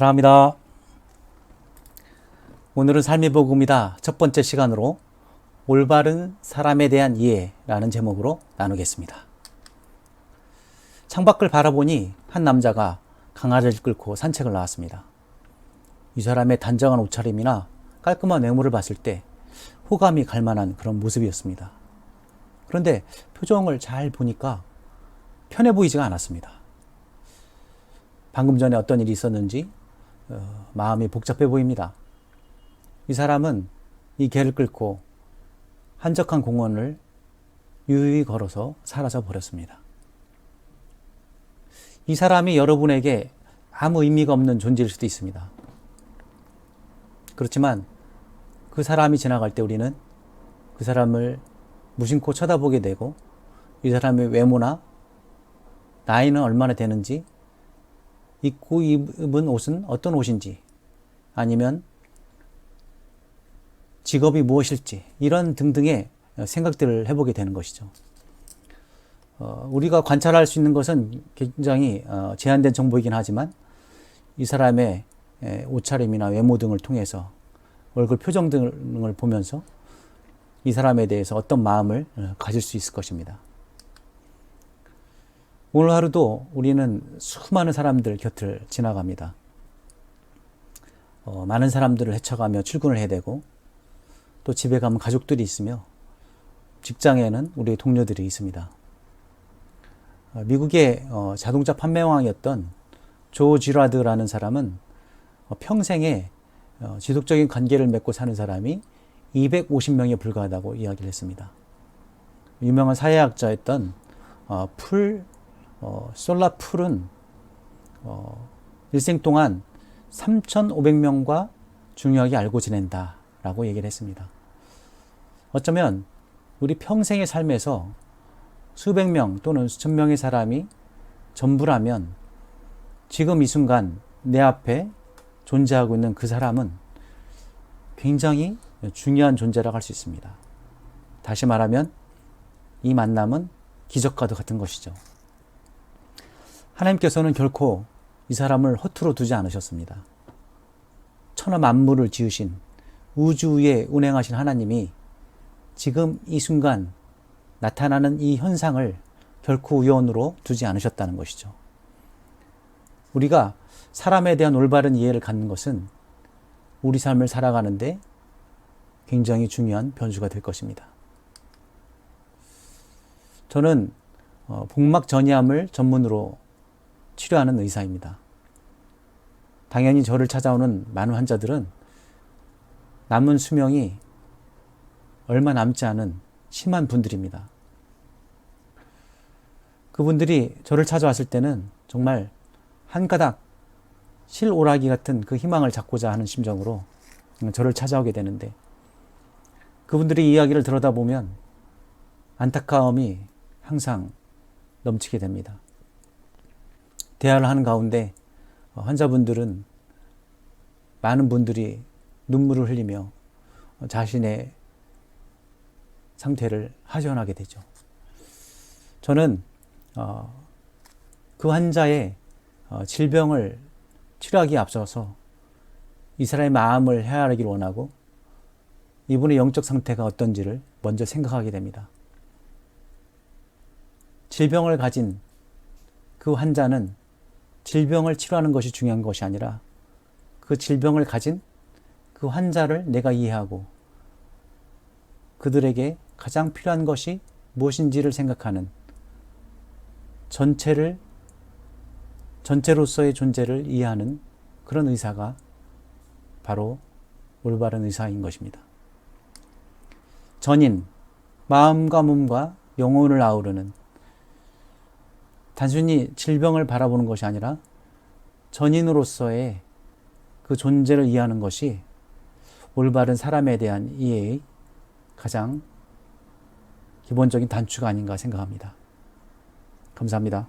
사랑합니다. 오늘은 삶의 복음이다 첫 번째 시간으로 올바른 사람에 대한 이해라는 제목으로 나누겠습니다. 창밖을 바라보니 한 남자가 강아지를 끌고 산책을 나왔습니다. 이 사람의 단정한 옷차림이나 깔끔한 외모를 봤을 때 호감이 갈 만한 그런 모습이었습니다. 그런데 표정을 잘 보니까 편해 보이지가 않았습니다. 방금 전에 어떤 일이 있었는지 마음이 복잡해 보입니다. 이 사람은 이 개를 끌고 한적한 공원을 유유히 걸어서 사라져 버렸습니다. 이 사람이 여러분에게 아무 의미가 없는 존재일 수도 있습니다. 그렇지만 그 사람이 지나갈 때 우리는 그 사람을 무심코 쳐다보게 되고 이 사람의 외모나 나이는 얼마나 되는지, 입고 입은 옷은 어떤 옷인지, 아니면 직업이 무엇일지, 이런 등등의 생각들을 해보게 되는 것이죠. 우리가 관찰할 수 있는 것은 굉장히 제한된 정보이긴 하지만 이 사람의 옷차림이나 외모 등을 통해서 얼굴 표정 등을 보면서 이 사람에 대해서 어떤 마음을 가질 수 있을 것입니다. 오늘 하루도 우리는 수많은 사람들 곁을 지나갑니다. 많은 사람들을 헤쳐가며 출근을 해야 되고, 또 집에 가면 가족들이 있으며, 직장에는 우리의 동료들이 있습니다. 미국의 자동차 판매왕이었던 조 지라드라는 사람은 평생에 지속적인 관계를 맺고 사는 사람이 250명에 불과하다고 이야기를 했습니다. 유명한 사회학자였던 솔라 풀은 일생 동안 3,500명과 중요하게 알고 지낸다라고 얘기를 했습니다. 어쩌면 우리 평생의 삶에서 수백 명 또는 수천 명의 사람이 전부라면 지금 이 순간 내 앞에 존재하고 있는 그 사람은 굉장히 중요한 존재라고 할 수 있습니다. 다시 말하면 이 만남은 기적과도 같은 것이죠. 하나님께서는 결코 이 사람을 허투루 두지 않으셨습니다. 천하 만물을 지으신 우주 위에 운행하신 하나님이 지금 이 순간 나타나는 이 현상을 결코 우연으로 두지 않으셨다는 것이죠. 우리가 사람에 대한 올바른 이해를 갖는 것은 우리 삶을 살아가는데 굉장히 중요한 변수가 될 것입니다. 저는 복막 전이암을 전문으로 치료하는 의사입니다. 당연히 저를 찾아오는 많은 환자들은 남은 수명이 얼마 남지 않은 심한 분들입니다. 그분들이 저를 찾아왔을 때는 정말 한 가닥 실오라기 같은 그 희망을 잡고자 하는 심정으로 저를 찾아오게 되는데, 그분들의 이야기를 들여다보면 안타까움이 항상 넘치게 됩니다. 대화를 하는 가운데 환자분들은 많은 분들이 눈물을 흘리며 자신의 상태를 하소연하게 되죠. 저는 그 환자의 질병을 치료하기에 앞서서 이 사람의 마음을 헤아리기를 원하고 이분의 영적 상태가 어떤지를 먼저 생각하게 됩니다. 질병을 가진 그 환자는 질병을 치료하는 것이 중요한 것이 아니라 그 질병을 가진 그 환자를 내가 이해하고 그들에게 가장 필요한 것이 무엇인지를 생각하는 전체로서의 존재를 이해하는 그런 의사가 바로 올바른 의사인 것입니다. 전인, 마음과 몸과 영혼을 아우르는, 단순히 질병을 바라보는 것이 아니라 전인으로서의 그 존재를 이해하는 것이 올바른 사람에 대한 이해의 가장 기본적인 단추가 아닌가 생각합니다. 감사합니다.